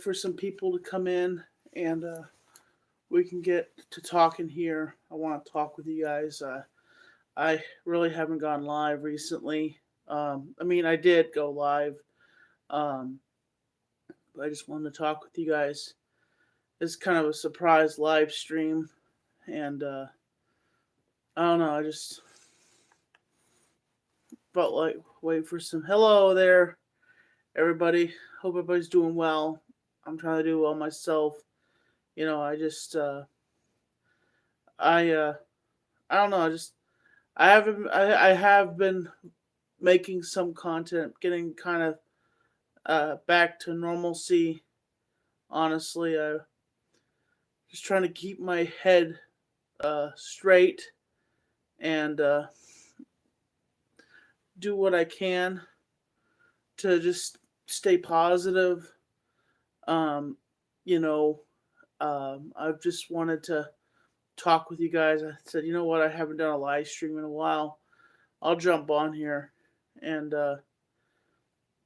for some people to come in and we can get to talking here. I want to talk with you guys. I really haven't gone live recently. I mean, I did go live, um, but I just wanted to talk with you guys. It's kind of a surprise live stream, and I don't know. I just felt like wait for some. Hello there, everybody. Hope everybody's doing well. I'm trying to do well myself. I just I I don't know. I have been making some content, getting kind of back to normalcy. Honestly, I just trying to keep my head straight and do what I can to just stay positive. Um, you know, I've just wanted to talk with you guys. I said, you know what, I haven't done a live stream in a while. I'll jump on here and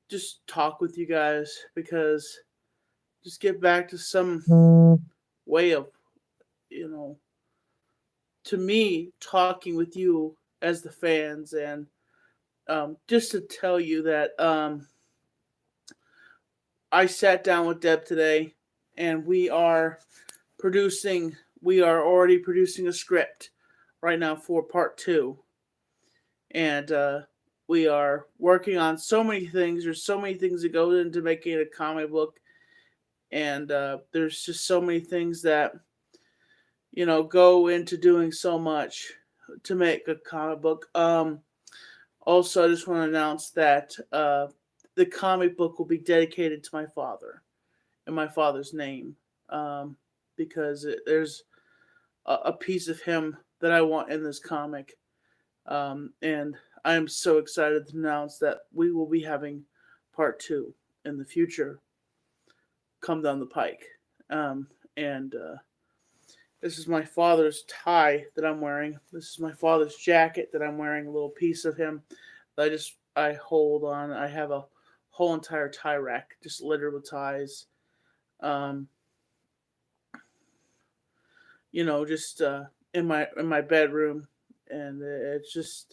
just talk with you guys because just get back to some way of, you know, to me, talking with you as the fans and just to tell you that I sat down with Deb today and producing, we are already producing a script right now for part two. And we are working on so many things. There's so many things that go into making a comic book, and there's just so many things that go into doing so much to make a comic book. Also, I just want to announce that the comic book will be dedicated to my father in my father's name, because there's a piece of him that I want in this comic, and I am so excited to announce that we will be having part two in the future come down the pike. And this is my father's tie that I'm wearing. This is my father's jacket that I'm wearing. A little piece of him that I hold on. I have a whole entire tie rack just littered with ties. Um, just in my bedroom, and it's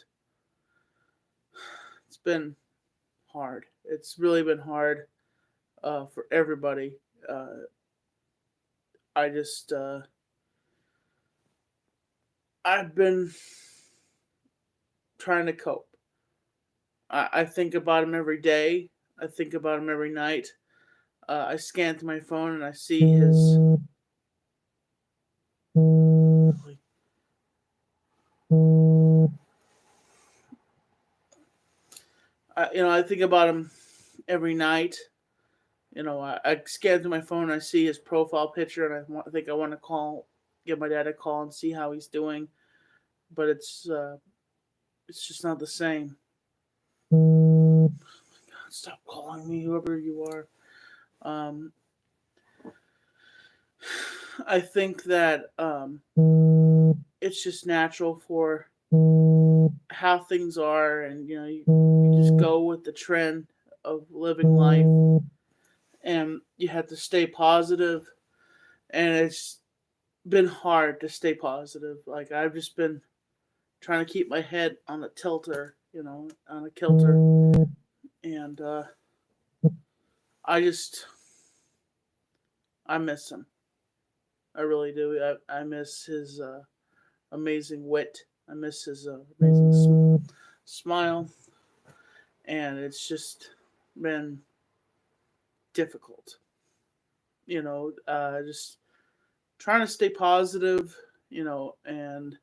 been hard. It's really been hard for everybody. Uh, I just I've been trying to cope. I think about him every day. I think about him every night. I scan through my phone and I see his. I think about him every night. I scan through my phone and I see his profile picture, and I think I want to give my dad a call and see how he's doing. But it's just not the same. God, stop calling me, whoever you are. Um, I think that it's just natural for how things are, and you just go with the trend of living life, and you have to stay positive. And it's been hard to stay positive. Like, I've just been trying to keep my head on a tilter, on a kilter, and I just I miss him. I really do. I miss his amazing wit. I miss his amazing smile, and it's just been difficult. Just trying to stay positive. And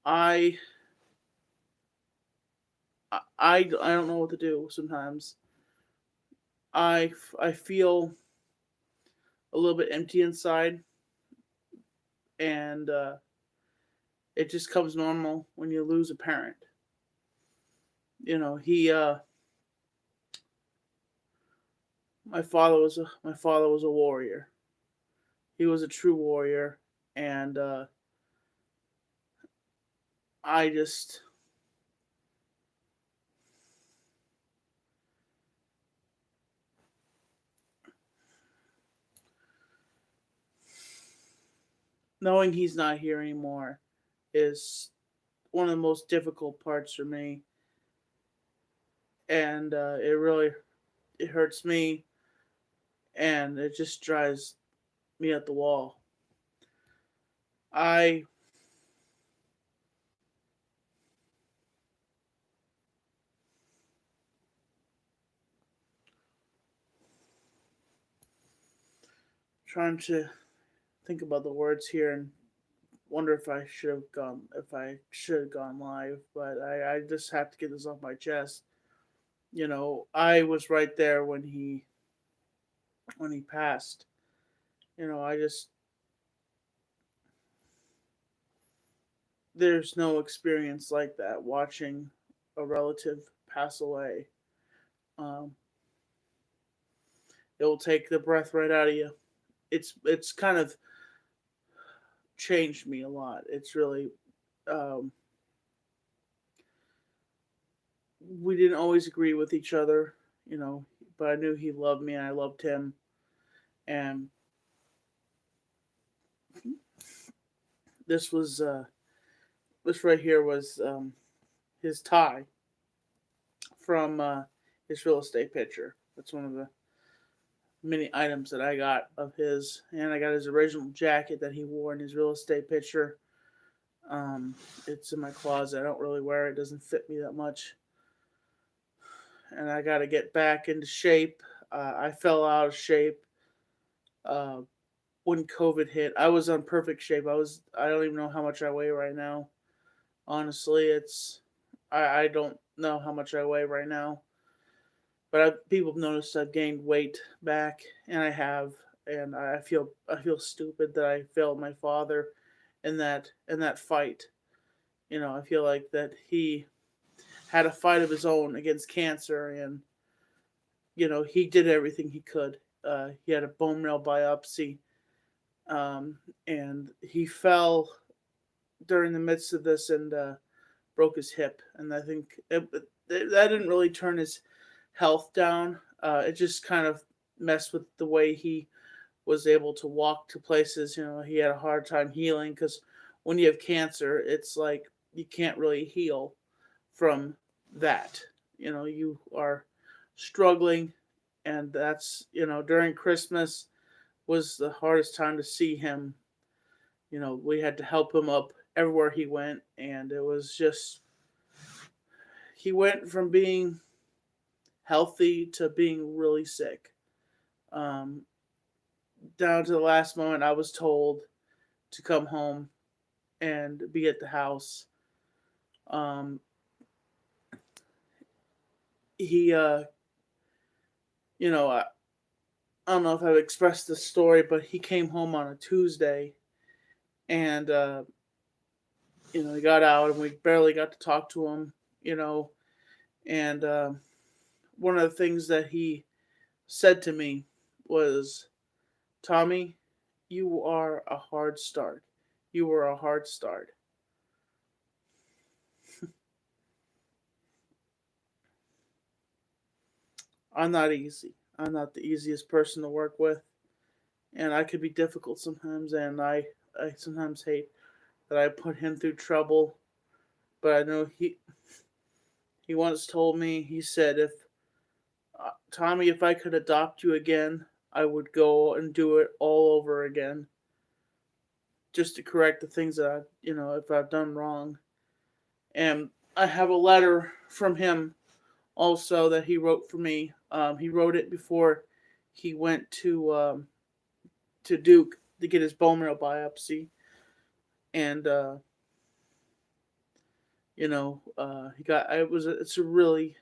I I don't know what to do sometimes. I feel a little bit empty inside, and it just comes normal when you lose a parent. He my father was a warrior. He was a true warrior, and I just knowing he's not here anymore is one of the most difficult parts for me, and it hurts me, and it just drives me at the wall. I trying to think about the words here and wonder if I should have gone live, but I just have to get this off my chest. I was right there when he passed. I just there's no experience like that watching a relative pass away. Um, it will take the breath right out of you. It's kind of changed me a lot. It's really um, we didn't always agree with each other, but I knew he loved me and I loved him. And this was this right here was his tie from his real estate picture. That's one of the many items that I got of his, and I got his original jacket that he wore in his real estate picture. It's in my closet. I don't really wear it; doesn't fit me that much, and I got to get back into shape. I fell out of shape uh, when COVID hit. I was on perfect shape. I don't even know how much I weigh right now. Honestly, I don't know how much I weigh right now, but people have noticed I've gained weight back, and I have, and I feel stupid that I failed my father in that fight. I feel like that he had a fight of his own against cancer, and he did everything he could. He had a bone marrow biopsy, um, and he fell during the midst of this and broke his hip, and I think that didn't really turn his health down. It just kind of messed with the way he was able to walk to places. He had a hard time healing because when you have cancer, it's like you can't really heal from that. You are struggling, and that's during Christmas was the hardest time to see him. We had to help him up everywhere he went, and it was just he went from being healthy to being really sick. Um, Down to the last moment, I was told to come home and be at the house. Um, he, I don't know if I've expressed this story, but he came home on a Tuesday, and he got out, and we barely got to talk to him. You know, and one of the things that he said to me was, "Tommy, you are a hard start. You were a hard start." I'm not easy. I'm not the easiest person to work with, and I could be difficult sometimes, and I sometimes hate that I put him through trouble. But I know he once told me, he said, if Tommy, if I could adopt you again, I would go and do it all over again, just to correct the things that if I've done wrong. And I have a letter from him also that he wrote for me. He wrote it before he went to Duke to get his bone marrow biopsy, and he got it's a really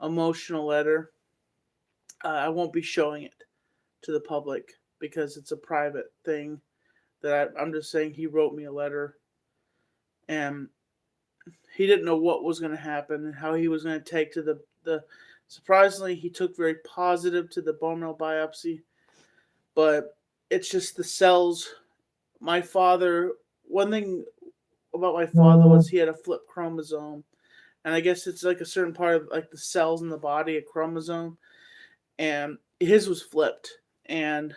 emotional letter. I won't be showing it to the public because it's a private thing. I'm just saying he wrote me a letter, and he didn't know what was going to happen and how he was going to take to the. Surprisingly, he took very positive to the bone marrow biopsy, but it's just the cells. My father. One thing about my father was he had a flip chromosome, and I guess it's like a certain part of like the cells in the body, a chromosome, and his was flipped, and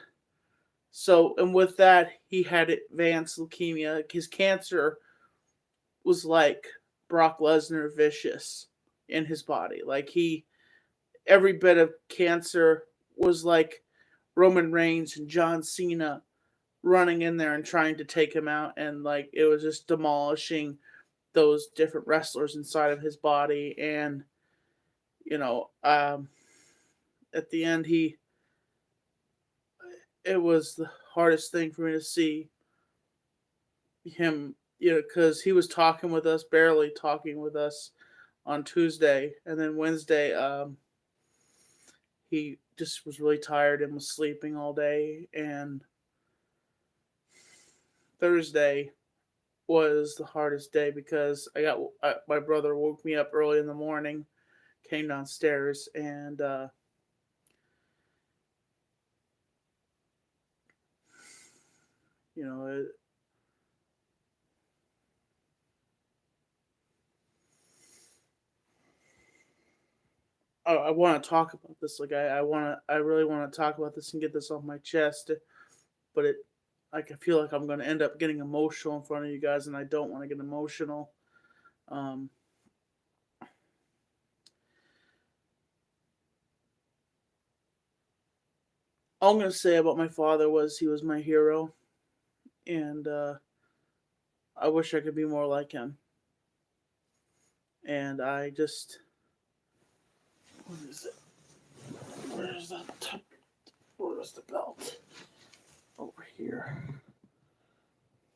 So, and with that, he had advanced leukemia. His cancer was like Brock Lesnar vicious in his body. Like every bit of cancer was like Roman Reigns and John Cena running in there and trying to take him out, and like it was just demolishing those different wrestlers inside of his body. And you know, at the end, it was the hardest thing for me to see him, because he was talking with us, barely talking with us on Tuesday, and then Wednesday, he just was really tired and was sleeping all day, and Thursday was the hardest day because my brother woke me up early in the morning, came downstairs, and you know, I want to talk about this. Like I really want to talk about this and get this off my chest. But like I feel like I'm going to end up getting emotional in front of you guys, and I don't want to get emotional. Um, all I'm going to say about my father was he was my hero, and I wish I could be more like him. And I just, what is it? Where's that? Where's the belt? Over here.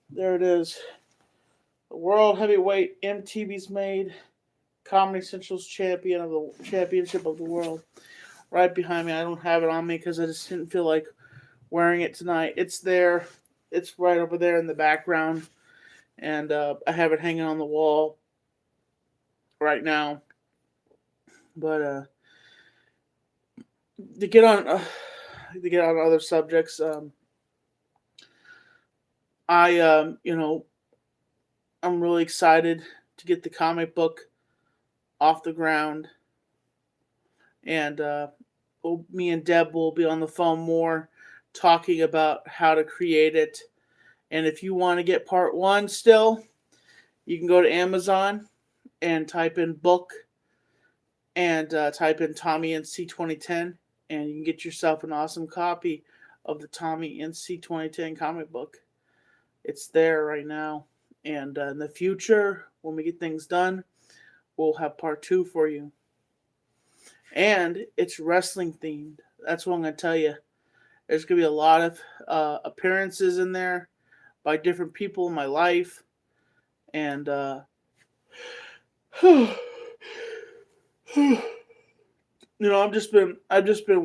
There it is. The World Heavyweight MTV's made Comedy Central's championship of the world. Right behind me. I don't have it on me because I just didn't feel like wearing it tonight. It's there. It's right over there in the background, and I have it hanging on the wall right now. But to get on other subjects, I'm really excited to get the comic book off the ground, and me and Deb will be on the phone more, talking about how to create it. And if you want to get part one still, you can go to Amazon and type in book and type in Tommy NC 2010, and you can get yourself an awesome copy of the Tommy NC 2010 comic book. It's there right now. And in the future, when we get things done, we'll have part two for you. And it's wrestling themed. That's what I'm going to tell you. There's going to be a lot of appearances in there by different people in my life. And I've just been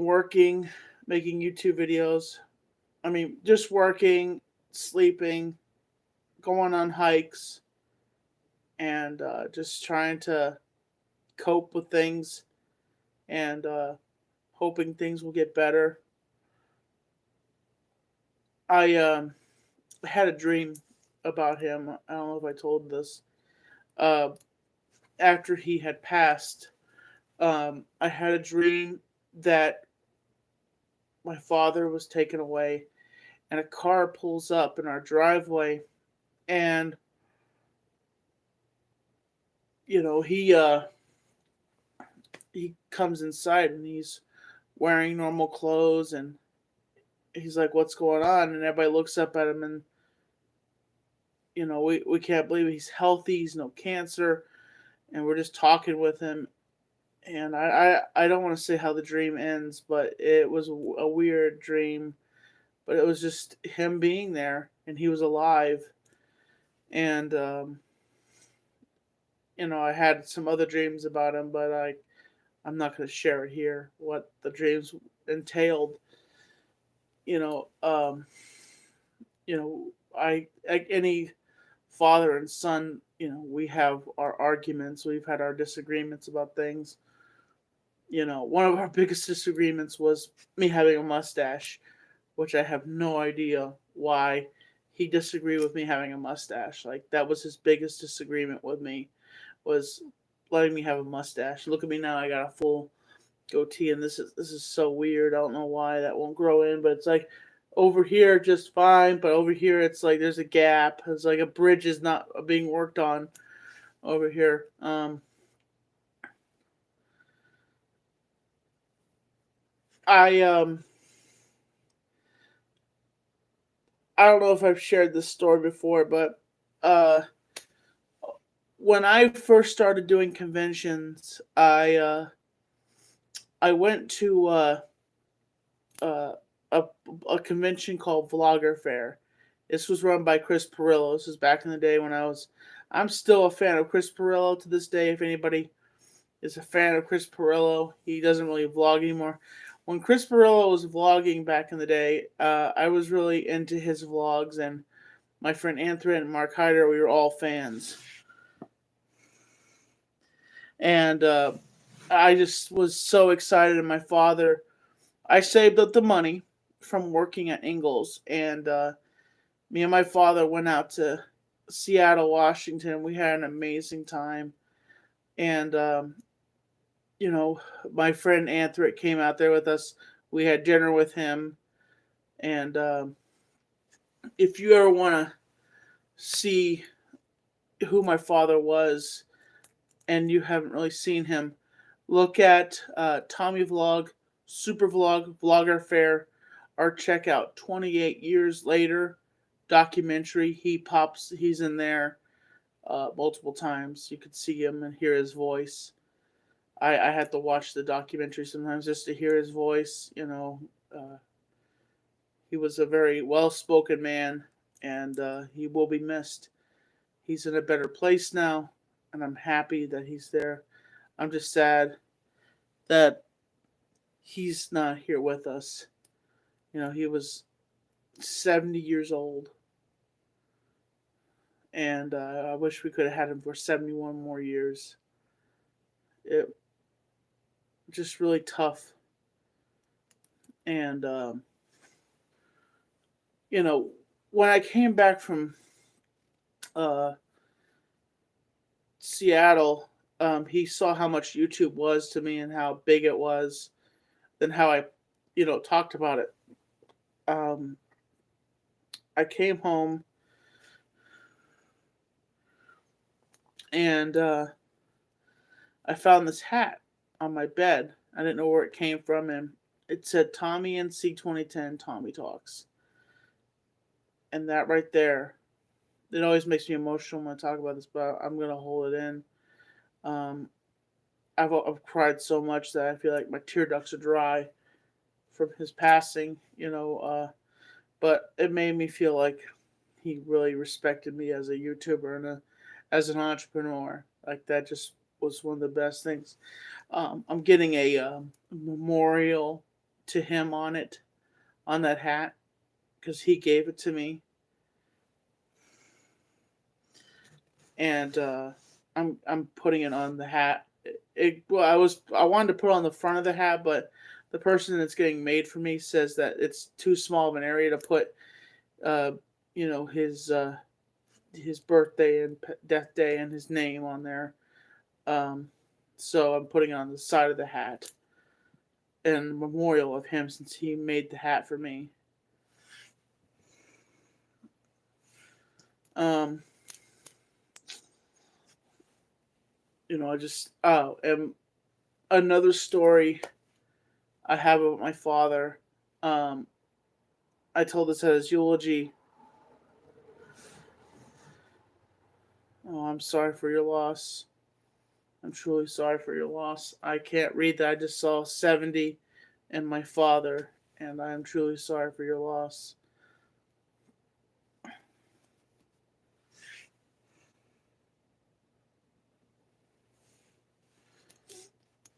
working, making YouTube videos. I mean, just working, sleeping, going on hikes, and just trying to cope with things, and hoping things will get better. I had a dream about him. I don't know if I told this. Uh, After he had passed, I had a dream that my father was taken away, and a car pulls up in our driveway, and he comes inside, and he's wearing normal clothes, and he's like, "What's going on?" And everybody looks up at him, and we can't believe he's healthy. He's no cancer, and we're just talking with him. And I don't want to say how the dream ends, but it was a weird dream. But it was just him being there, and he was alive. And I had some other dreams about him, but I'm not going to share it here. What the dreams entailed, you know. I like any father and son. We have our arguments. We've had our disagreements about things. One of our biggest disagreements was me having a mustache, which I have no idea why he disagreed with me having a mustache. Like that was his biggest disagreement with me, was letting me have a mustache. Look at me now, I got a full goatee, and this is so weird. I don't know why that won't grow in, but it's like, over here just fine, but over here it's like there's a gap. It's like a bridge is not being worked on over here. I I don't know if I've shared this story before, but uh, when I first started doing conventions, I went to uh, a a convention called Vlogger Fair. This was run by Chris Pirillo. This was back in the day when I'm still a fan of Chris Pirillo to this day. If anybody is a fan of Chris Pirillo, he doesn't really vlog anymore. When Chris Pirillo was vlogging back in the day, I was really into his vlogs, and my friend Anthony and Mark Hyder, we were all fans. And I just was so excited. And my father, I saved up the money from working at Ingles, and me and my father went out to Seattle, Washington. We had an amazing time, and my friend Anthony came out there with us. We had dinner with him, and if you ever want to see who my father was, and you haven't really seen him, look at Tommy Vlog, Super Vlog, Vlogger Fair, or check out 28 Years Later documentary. He's in there multiple times. You could see him and hear his voice. I had to watch the documentary sometimes just to hear his voice. He was a very well-spoken man, and he will be missed. He's in a better place now, and I'm happy that he's there. I'm just sad that he's not here with us. He was 70 years old, and I wish we could have had him for 71 more years. It just really tough, and when I came back from uh, Seattle, he saw how much YouTube was to me and how big it was, then how I, talked about it. I came home and I found this hat on my bed. I didn't know where it came from, and it said Tommy NC 2010 Tommy Talks. And that right there, it always makes me emotional when I talk about this, but I'm going to hold it in. I've cried so much that I feel like my tear ducts are dry from his passing, but it made me feel like he really respected me as a YouTuber and as an entrepreneur. Like, that just was one of the best things. I'm getting a memorial to him on that hat, because he gave it to me, and I'm putting it on the hat. I wanted to put it on the front of the hat, but the person that's getting made for me says that it's too small of an area to put, his birthday and death day and his name on there. So I'm putting it on the side of the hat, in memorial of him, since he made the hat for me. And another story I have about my father. I told this at his eulogy. Oh, I'm sorry for your loss. I'm truly sorry for your loss. I can't read that. I just saw 70 and my father, and I am truly sorry for your loss.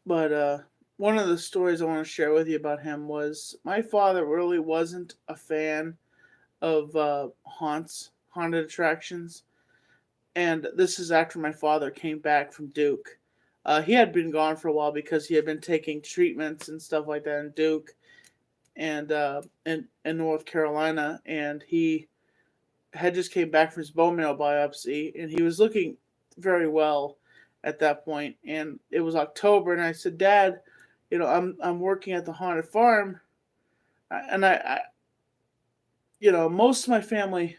But one of the stories I want to share with you about him was, my father really wasn't a fan of haunted attractions. And this is after my father came back from Duke. He had been gone for a while because he had been taking treatments and stuff like that in Duke and in North Carolina, and he had just came back from his bone marrow biopsy, and he was looking very well at that point. And it was October, and I said, "Dad, I'm working at the haunted farm, and most of my family,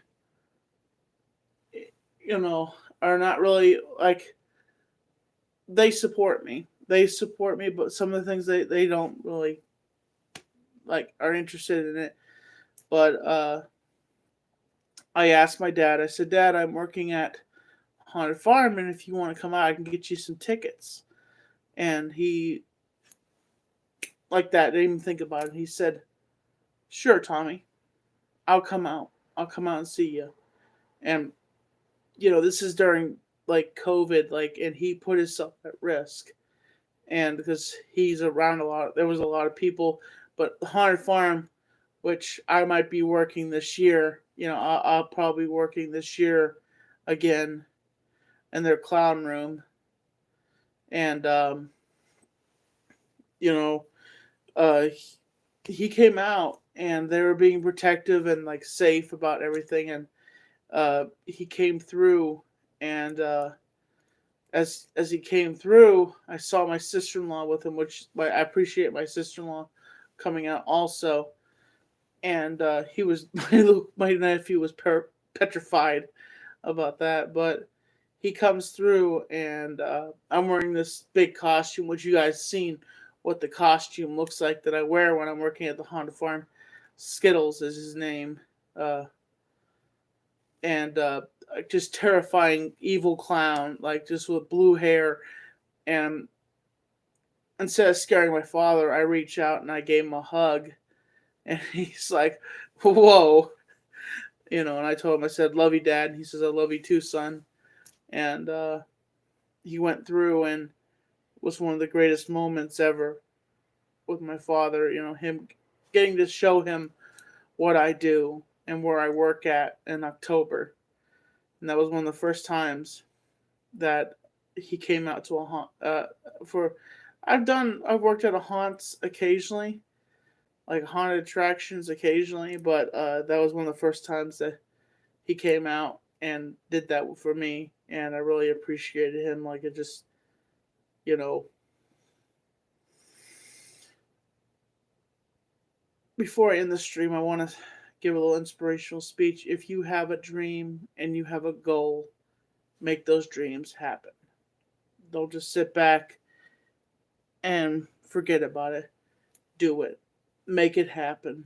you know, are not really like, they support me. They support me, but some of the things they don't really like are interested in it. But I asked my dad. I said, "Dad, I'm working at Haunted Farm, and if you want to come out, I can get you some tickets." And he, like that, didn't even think about it. He said, "Sure, Tommy, I'll come out. I'll come out and see you." And this is during like COVID, like, and he put himself at risk, and because he's around a lot, there was a lot of people. But the Haunted Farm, which I might be working this year, I'll probably be working this year again in their clown room, and you know, uh, he came out, and they were being protective and like safe about everything, and he came through, and as he came through, I saw my sister in law with him, which I appreciate my sister in law coming out also, and he was my nephew was petrified about that, but he comes through, and I'm wearing this big costume, which you guys seen what the costume looks like that I wear when I'm working at the Honda Farm. Skittles is his name, uh, and just terrifying evil clown, like just with blue hair. And instead of scaring my father, I reach out and I gave him a hug, and he's like, "Whoa." And I told him, I said, "Love you, Dad." And he says, "I love you too, son." And he went through, and was one of the greatest moments ever with my father. Him getting to show him what I do and where I work at in October. And that was one of the first times that he came out to a haunt. For I've worked at a haunts occasionally, like haunted attractions occasionally, but that was one of the first times that he came out and did that for me, and I really appreciated him. Like, it just, you know, before I end the stream, I want to give a little inspirational speech. If you have a dream and you have a goal, make those dreams happen. Don't just sit back and forget about it. Do it. Make it happen.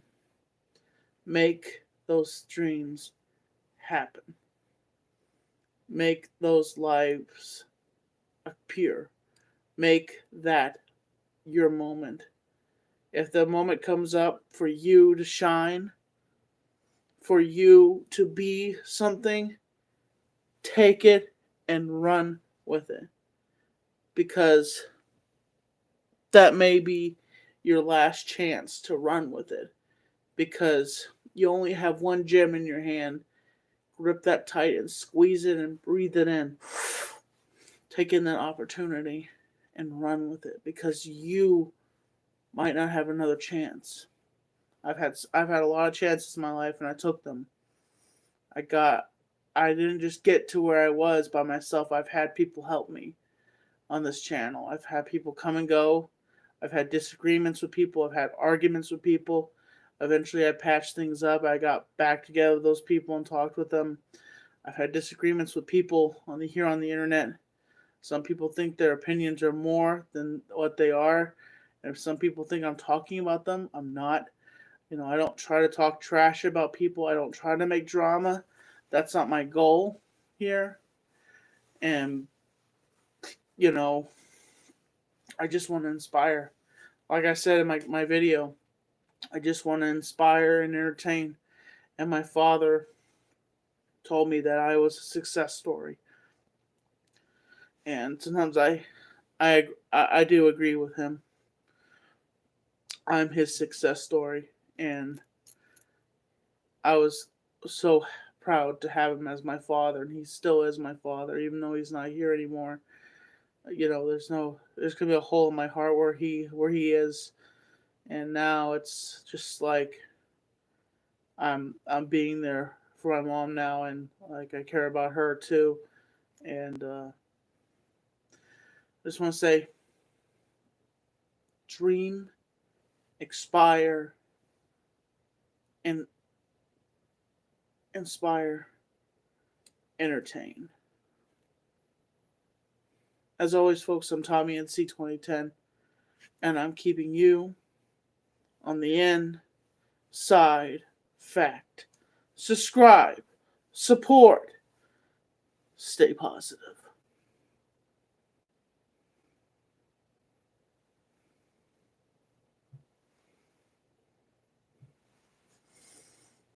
Make those dreams happen. Make those lives appear. Make that your moment. If the moment comes up for you to shine, for you to be something, take it and run with it. Because that may be your last chance to run with it. Because you only have one gem in your hand. Grip that tight and squeeze it and breathe it in. Take in that opportunity and run with it, because you might not have another chance. I've had a lot of chances in my life, and I took them. I got I didn't just get to where I was by myself. I've had people help me on this channel. I've had people come and go. I've had disagreements with people. I've had arguments with people. Eventually, I patched things up. I got back together with those people and talked with them. I've had disagreements with people here on the internet. Some people think their opinions are more than what they are. And if some people think I'm talking about them, I'm not. I don't try to talk trash about people. I don't try to make drama. That's not my goal here. And, you know, I just want to inspire. Like I said in my video, I just want to inspire and entertain. And my father told me that I was a success story. And sometimes I do agree with him. I'm his success story, and I was so proud to have him as my father, and he still is my father, even though he's not here anymore. There's gonna be a hole in my heart where he is, and now it's just like I'm being there for my mom now, and like I care about her too, and I just want to say, dream, expire, and inspire, entertain. As always, folks, I'm Tommy NC 2010, and I'm keeping you on the inside fact. Subscribe, support, stay positive.